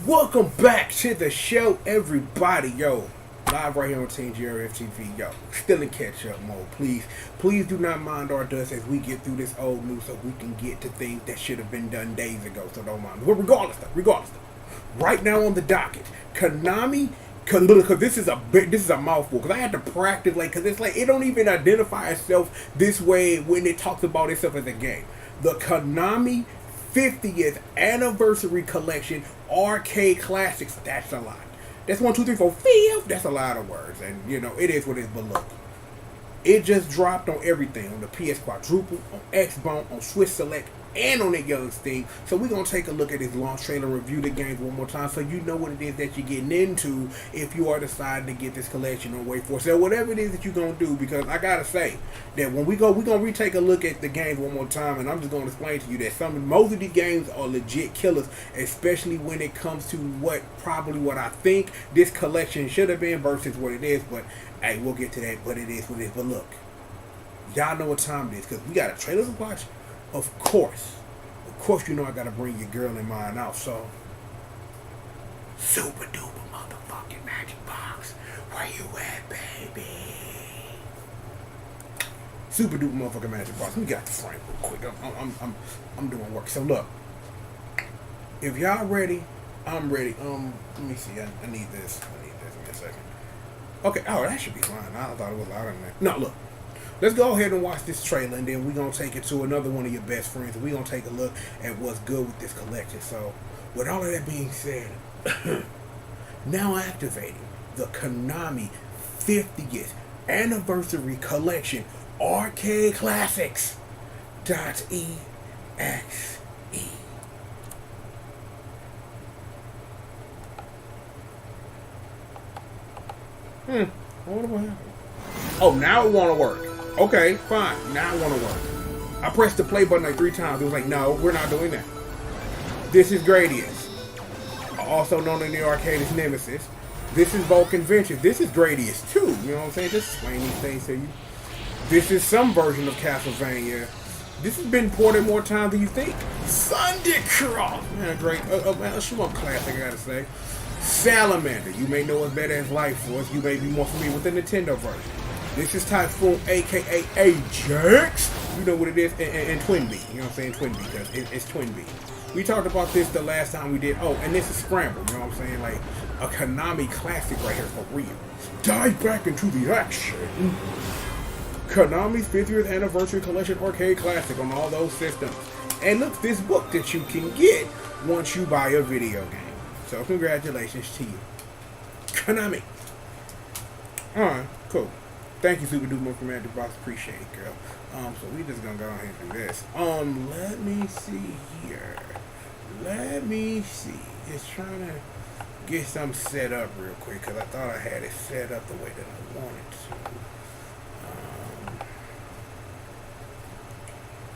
Welcome back to the show, everybody. Yo, live right here on Team GRF TV. Yo, still in catch-up mode. Please do not mind our dust as we get through this old news so we can get to things that should have been done days ago. So don't mind. But regardless, right now on the docket, Konami. Because this is a mouthful. Because I had to practice, because it's like it don't even identify itself this way when it talks about itself as a game. The Konami 50th Anniversary Collection Arcade Classics. That's a lot. That's 1, 2, 3, 4, 5. That's a lot of words. And, it is what it is, but look. It just dropped on everything. On the PS Quadruple, on Xbox, on Swiss Select, and on that young Steam. So we're going to take a look at this launch trailer, review the games one more time so you know what it is that you're getting into if you are deciding to get this collection on wait for sale. Whatever it is that you're going to do, because I got to say that when we're going to retake a look at the games one more time, and I'm just going to explain to you that most of these games are legit killers, especially when it comes to what I think this collection should have been versus what it is. But hey, we'll get to that, but it is what it is. But look, y'all know what time it is because we got a trailer to watch. Of course, I gotta bring your girl in mind out. So, super duper motherfucking magic box, where you at, baby? Super duper motherfucking magic box. Let me get out the frame real quick. I'm doing work. So look, if y'all ready, I'm ready. Let me see. I need this. Give me a second. Okay. Oh, that should be fine. I thought it was louder than that. No, look. Let's go ahead and watch this trailer, and then we're going to take it to another one of your best friends, and we're going to take a look at what's good with this collection. So, with all of that being said, now activating the Konami 50th Anniversary Collection Arcade Classics .exe. I wonder what happened. Oh, now it want to work. Okay, fine. Now I want to work. I pressed the play button like 3 times. It was like, no, we're not doing that. This is Gradius, also known in the arcade as Nemesis. This is Vulcan Venture. This is Gradius too. You know what I'm saying? Just explain these things to you. This is some version of Castlevania. This has been ported more times than you think. Thundercross. Man, great. A shoot-up classic, I gotta say. Salamander. You may know it better as Life Force. You may be more familiar with the Nintendo version. This is Typhoon, a.k.a. Ajax. You know what it is, and Twin B. You know what I'm saying? Twin B, because it's Twin B. We talked about this the last time we did. Oh, and this is Scramble. You know what I'm saying? Like a Konami classic right here for real. Dive back into the action. Konami's 50th Anniversary Collection Arcade Classic on all those systems. And look, this book that you can get once you buy a video game. So congratulations to you, Konami. Alright, cool. Thank you, Super Duper for Magic Box. Appreciate it, girl. So we just gonna go ahead and do this. Let me see here. Let me see. Just trying to get something set up real quick because I thought I had it set up the way that I wanted to.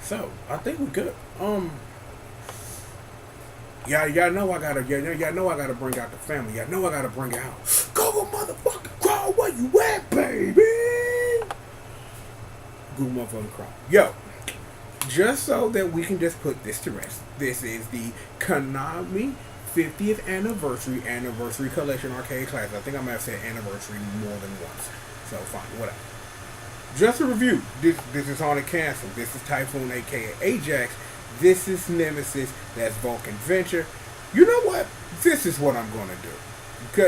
So I think we're good. Y'all know I gotta bring out the family. Y'all know I gotta bring out. Go, motherfucker, crawl, where you at, baby? Go, motherfucker, crawl. Yo, just so that we can just put this to rest. This is the Konami 50th Anniversary Collection Arcade Classic. I think I might have said anniversary more than once. So fine, whatever. Just a review. This is Haunted Castle. This is Typhoon, aka Ajax. This is Nemesis. That's Vulcan Venture. You know what? This is what I'm going to do.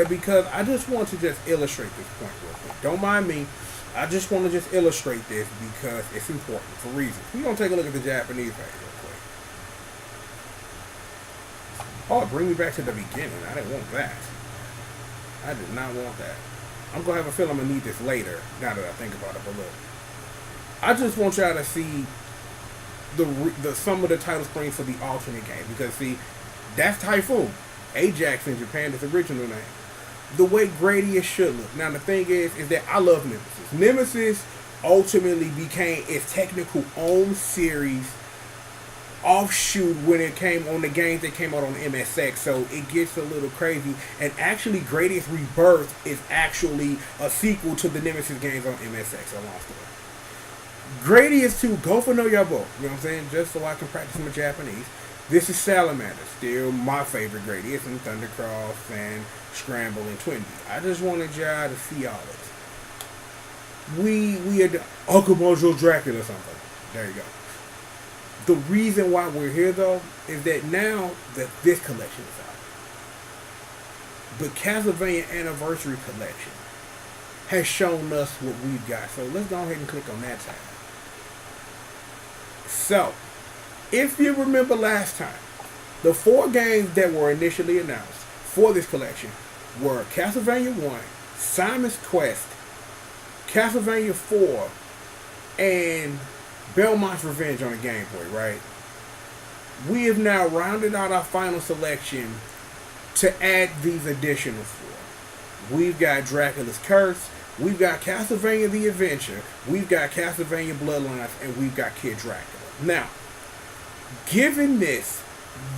Because I just want to just illustrate this point real quick. Don't mind me. I just want to just illustrate this because it's important for reasons. We're going to take a look at the Japanese page real quick. Oh, bring me back to the beginning. I didn't want that. I did not want that. I'm going to have a feeling I'm going to need this later, now that I think about it. But look, I just want y'all to see the some of the title screens for the alternate game, because see, that's Typhoon. Ajax in Japan is the original name. The way Gradius should look. Now the thing is that I love Nemesis. Nemesis ultimately became its technical own series offshoot when it came on the games that came out on MSX, so it gets a little crazy. And actually, Gradius Rebirth is actually a sequel to the Nemesis games on MSX. A long story. Gradius 2, go for no yabo. You know what I'm saying? Just so I can practice my Japanese. This is Salamander, still my favorite Gradius and Thundercross and Scramble and Twinbee. I just wanted y'all to see all this. We had Uncle Mojo Dracula or something. There you go. The reason why we're here though is that now that this collection is out, the Castlevania Anniversary Collection has shown us what we've got. So let's go ahead and click on that tab. So, if you remember last time, the 4 games that were initially announced for this collection were Castlevania 1, Simon's Quest, Castlevania 4, and Belmont's Revenge on the Game Boy, right? We have now rounded out our final selection to add these additional 4. We've got Dracula's Curse, we've got Castlevania The Adventure, we've got Castlevania Bloodlines, and we've got Kid Dracula. Now, given this,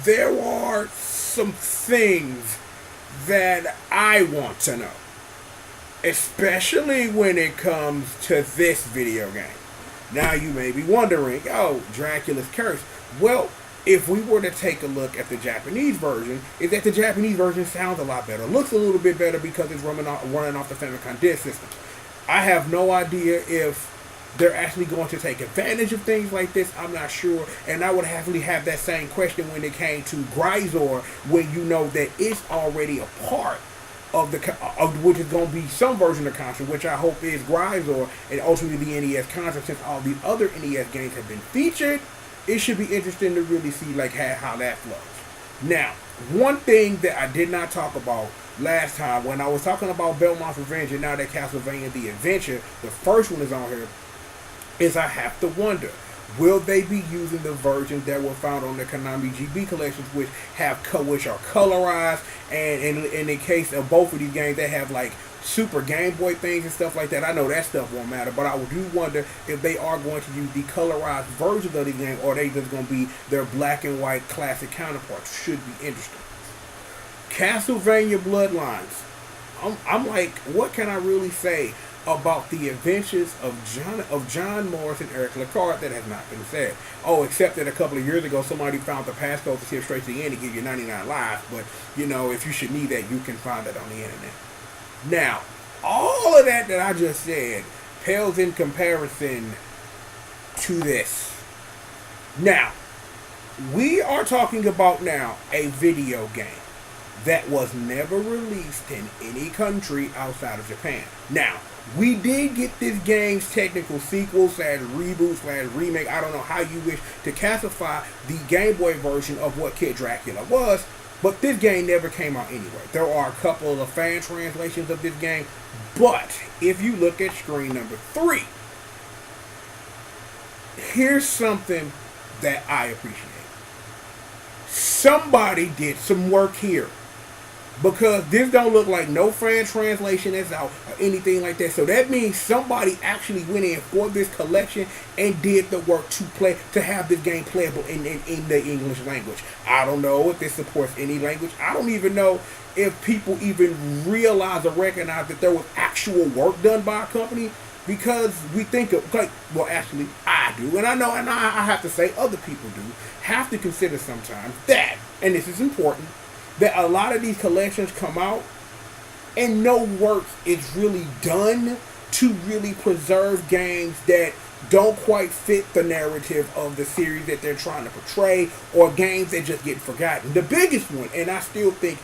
there are some things that I want to know, especially when it comes to this video game. Now you may be wondering, oh, Dracula's Curse. Well, if we were to take a look at the Japanese version, is that the Japanese version sounds a lot better, looks a little bit better because it's running off the Famicom Disk System. I have no idea if they're actually going to take advantage of things like this. I'm not sure, and I would happily have that same question when it came to Grisor, when you know that it's already a part of which is going to be some version of the console, which I hope is Grisor, and ultimately the NES console. Since all the other NES games have been featured, it should be interesting to really see like how that flows. Now, one thing that I did not talk about last time when I was talking about Belmont's Revenge and now that Castlevania The Adventure, the first one is on here, is I have to wonder, will they be using the versions that were found on the Konami GB collections, which are colorized, and in the case of both of these games, they have like Super Game Boy things and stuff like that. I know that stuff won't matter, but I do wonder if they are going to use the colorized versions of the game, or they just going to be their black and white classic counterparts. Should be interesting. Castlevania Bloodlines. I'm like, what can I really say about the adventures of John Morris and Eric LeCard that has not been said? Oh, except that a couple of years ago, somebody found the passcode to skip straight to the end to give you 99 lives. But, you know, if you should need that, you can find that on the internet. Now, all of that I just said pales in comparison to this. Now, we are talking about now a video game that was never released in any country outside of Japan. Now, we did get this game's technical sequel / reboot / remake. I don't know how you wish to classify the Game Boy version of what Kid Dracula was, but this game never came out anyway. There are a couple of fan translations of this game, but if you look at screen number 3, here's something that I appreciate. Somebody did some work here, because this don't look like no fan translation that's out or anything like that. So that means somebody actually went in for this collection and did the work to have this game playable in the English language. I don't know if this supports any language. I don't even know if people even realize or recognize that there was actual work done by a company, because we think of, like, well, actually I do, and I know, and I have to say other people do, have to consider sometimes that, and this is important, that a lot of these collections come out and no work is really done to really preserve games that don't quite fit the narrative of the series that they're trying to portray, or games that just get forgotten. The biggest one, and I still think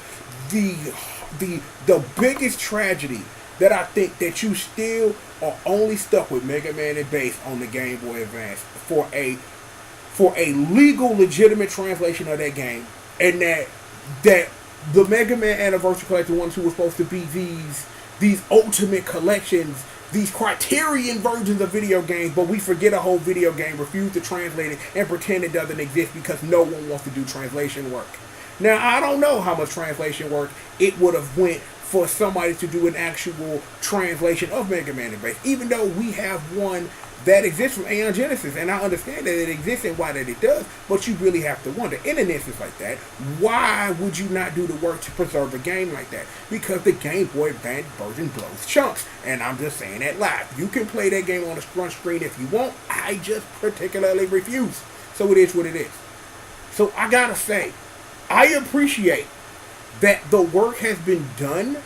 the biggest tragedy that I think that you still are only stuck with Mega Man and Bass on the Game Boy Advance for a legal, legitimate translation of that game, and that the Mega Man Anniversary Collection 1 and 2 were supposed to be these ultimate collections, these Criterion versions of video games, but we forget a whole video game, refuse to translate it, and pretend it doesn't exist because no one wants to do translation work. Now, I don't know how much translation work it would have went for somebody to do an actual translation of Mega Man and Bass, even though we have one that exists from Aeon Genesis, and I understand that it exists and why that it does, but you really have to wonder, in an instance like that, why would you not do the work to preserve a game like that? Because the Game Boy Advance version blows chunks, and I'm just saying that live. You can play that game on the front screen if you want. I just particularly refuse. So it is what it is. So I gotta say, I appreciate that the work has been done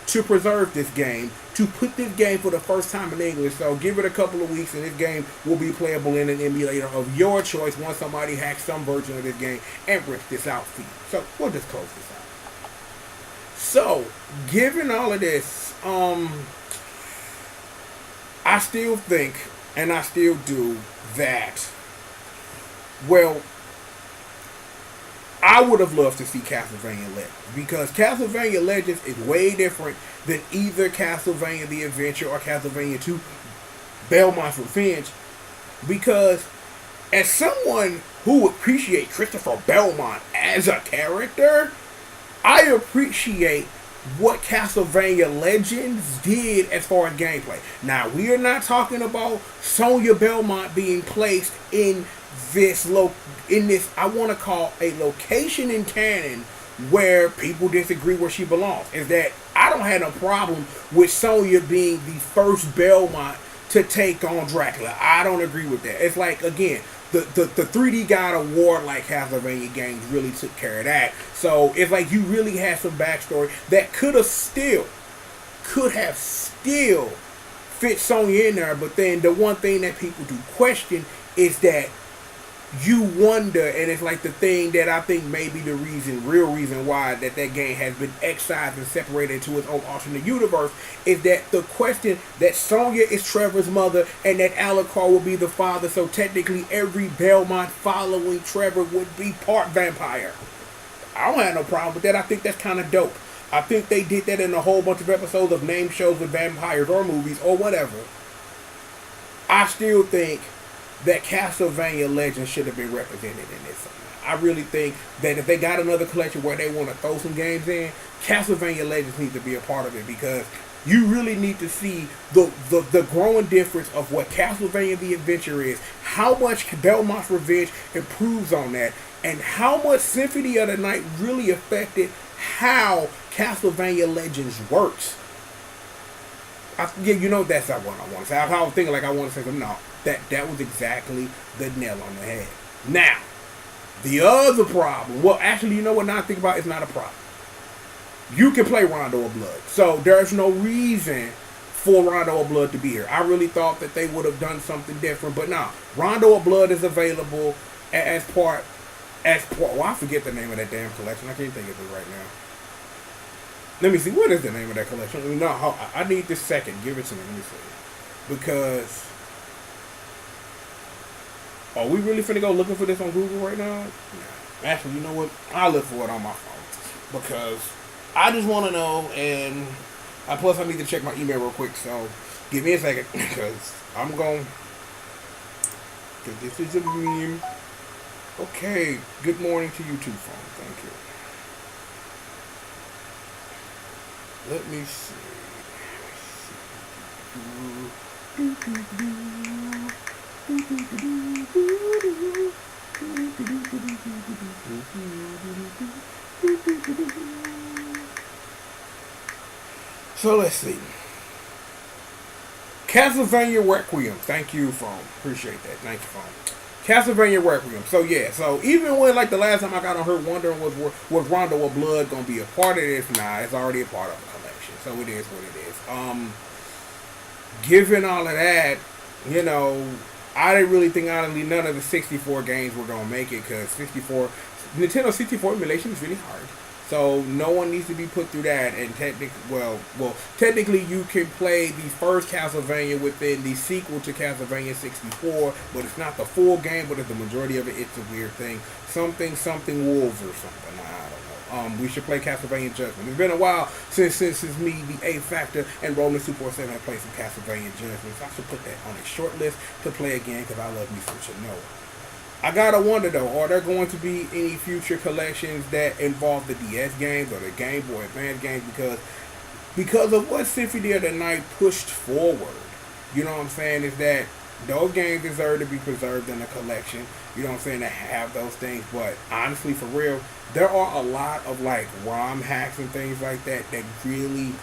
to preserve this game, to put this game for the first time in English. So give it a couple of weeks and this game will be playable in an emulator of your choice once somebody hacks some version of this game and rips this out for you. So we'll just close this out. So, given all of this, I still think, and I still do, that, well, I would have loved to see Castlevania Legends, because Castlevania Legends is way different than either Castlevania The Adventure or Castlevania 2 Belmont's Revenge, because as someone who appreciates Christopher Belmont as a character, I appreciate what Castlevania Legends did as far as gameplay. Now, we are not talking about Sonya Belmont being placed in this I want to call a location in canon where people disagree where she belongs. Is that I don't have no problem with Sonya being the first Belmont to take on Dracula. I don't agree with that. It's like, again, the 3D God of War like Castlevania games really took care of that. So it's like you really had some backstory that could have still fit Sonya in there. But then the one thing that people do question is that you wonder, and it's like the thing that I think may be the real reason why that game has been excised and separated into its own alternate universe, is that the question that Sonya is Trevor's mother and that Alucard will be the father, so technically every Belmont following Trevor would be part vampire. I don't have no problem with that. I think that's kind of dope. I think they did that in a whole bunch of episodes of named shows with vampires or movies or whatever. I still think that Castlevania Legends should have been represented in this. I really think that if they got another collection where they want to throw some games in, Castlevania Legends needs to be a part of it, because you really need to see the growing difference of what Castlevania The Adventure is, how much Belmont's Revenge improves on that, and how much Symphony of the Night really affected how Castlevania Legends works. That's not what I want to say. I was thinking like I want to say, no, that was exactly the nail on the head. Now, the other problem, well, actually, you know what, now I think about it, it's not a problem. You can play Rondo of Blood. So there's no reason for Rondo of Blood to be here. I really thought that they would have done something different, but no. Rondo of Blood is available as part, well, I forget the name of that damn collection. I can't think of it right now. Let me see, what is the name of that collection? No, I need this second. Give it to me. Let me see. Because, are we really finna go looking for this on Google right now? Nah. Actually, you know what? I'll look for it on my phone. Because I just want to know, and plus I need to check my email real quick, so give me a second. Because I'm going, because this is a meme. Okay, good morning to you too, phone. Thank you. Let me see. So let's see. Castlevania Requiem. Thank you, phone. Appreciate that. Thank you, phone. Castlevania Requiem. So yeah, so even when like the last time I got on her wondering was Rondo of Blood gonna be a part of this? Nah, it's already a part of the collection. So it is what it is. Given all of that, I didn't really think honestly none of the 64 games were gonna make it, because Nintendo 64 emulation is really hard. So no one needs to be put through that. And technically you can play the first Castlevania within the sequel to Castlevania 64, but it's not the full game, but it's the majority of it. It's a weird thing. Something wolves or something. I don't know. We should play Castlevania Judgment. It's been a while since me, the A Factor, and Roman 247 have played some Castlevania Judgment. So I should put that on a short list to play again, because I love me some Shinoa. I gotta wonder though, are there going to be any future collections that involve the DS games or the Game Boy Advance games? Because of what Symphony of the Night pushed forward, you know what I'm saying, is that those games deserve to be preserved in a collection, you know what I'm saying, to have those things. But honestly, for real, there are a lot of like ROM hacks and things like that that really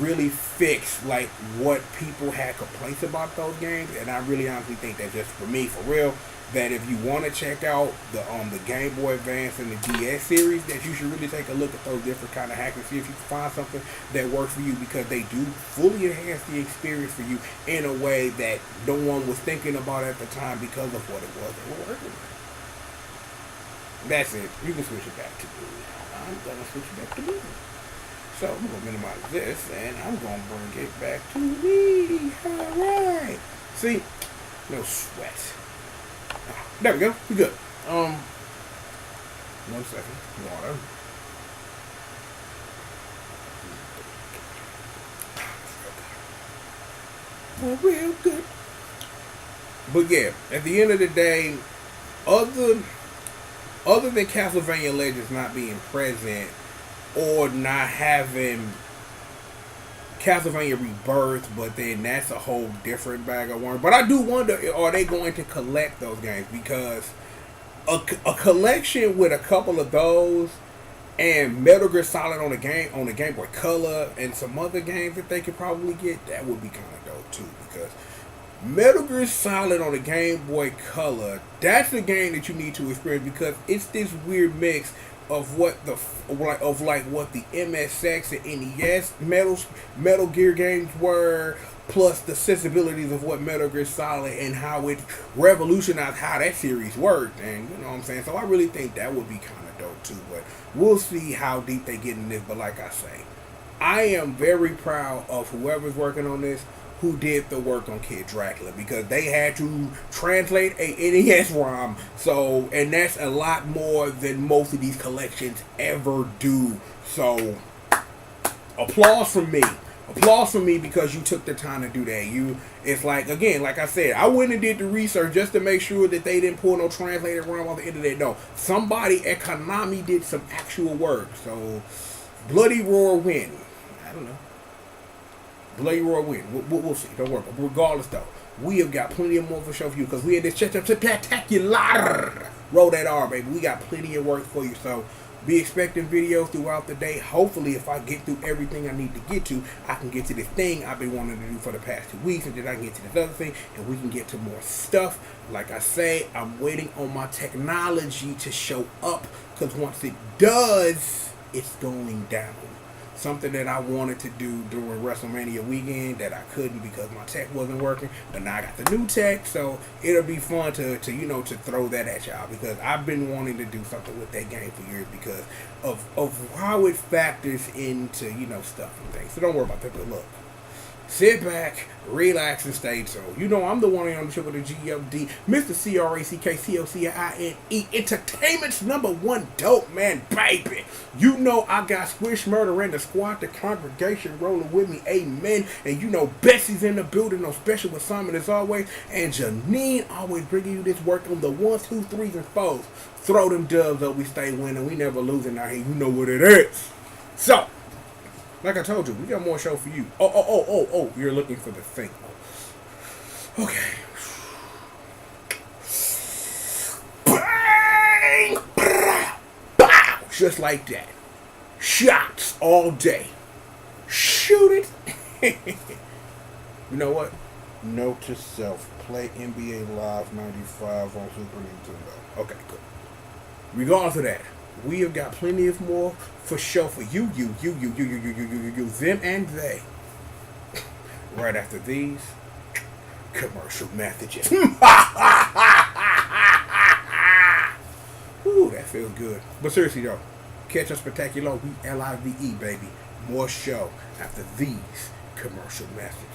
really fix like what people had complaints about those games, and I really honestly think that just for me, for real, that if you want to check out the Game Boy Advance and the DS series, that you should really take a look at those different kind of hacks and see if you can find something that works for you, because they do fully enhance the experience for you in a way that no one was thinking about at the time because of what it was they were working with. That's it. You can switch it back to me. I'm gonna switch it back to me. So I'm gonna minimize this and I'm gonna bring it back to me. Alright. See? No sweat. There we go. We good. 1 second. Water. Well, real good. But yeah, at the end of the day, other than Castlevania Legends not being present or not having Castlevania Rebirth, but then that's a whole different bag of worms. But I do wonder, are they going to collect those games? Because a collection with a couple of those and Metal Gear Solid on the Game Boy Color and some other games that they could probably get, that would be kind of dope too. Because Metal Gear Solid on the Game Boy Color, that's the game that you need to experience, because it's this weird mix of what the MSX and NES Metal Gear games were, plus the sensibilities of what Metal Gear Solid and how it revolutionized how that series worked, and you know what I'm saying. So I really think that would be kind of dope too. But we'll see how deep they get in this. But like I say, I am very proud of whoever's working on this, who did the work on Kid Dracula, because they had to translate a NES ROM. So, and that's a lot more than most of these collections ever do. So, applause from me. Applause for me, because you took the time to do that. It's like, again, like I said, I went and did the research just to make sure that they didn't pull no translated ROM off the internet. No, somebody at Konami did some actual work. So, Bloody Roar win. I don't know. Bloody Roar win. We'll see. Don't worry. But regardless, though, we have got plenty of more for show for you, because we in this spectacular. Roll that R, baby. We got plenty of work for you. So be expecting videos throughout the day. Hopefully, if I get through everything I need to get to, I can get to this thing I've been wanting to do for the past 2 weeks, and then I can get to this other thing, and we can get to more stuff. Like I say, I'm waiting on my technology to show up, because once it does, it's going down. Something that I wanted to do during WrestleMania weekend that I couldn't because my tech wasn't working, but now I got the new tech, so it'll be fun to throw that at y'all, because I've been wanting to do something with that game for years because of how it factors into stuff and things. So don't worry about that. But look, sit back, relax, and stay tuned. I'm the one on the show with the G.O.D, Mr. CRACKCOCINE, entertainment's #1 dope man, baby. I got Squish Murder and the squad, the congregation rolling with me, amen. And Bessie's in the building, no special assignment as always. And Janine always bringing you this work on the 1, 2, 3s, and 4s. Throw them dubs up, we stay winning, we never losing out here. You know what it is. So, like I told you, we got more show for you. Oh, you're looking for the thing. Okay. Bang! Bow! Just like that. Shots all day. Shoot it. You know what? Note to self. Play NBA Live 95 on Super Nintendo. Okay, good. Regardless of that, we have got plenty of more for show for you, them and they. Right after these commercial messages. Ooh, that feels good. But seriously though, catch us spectacular. We LIVE, baby. More show after these commercial messages.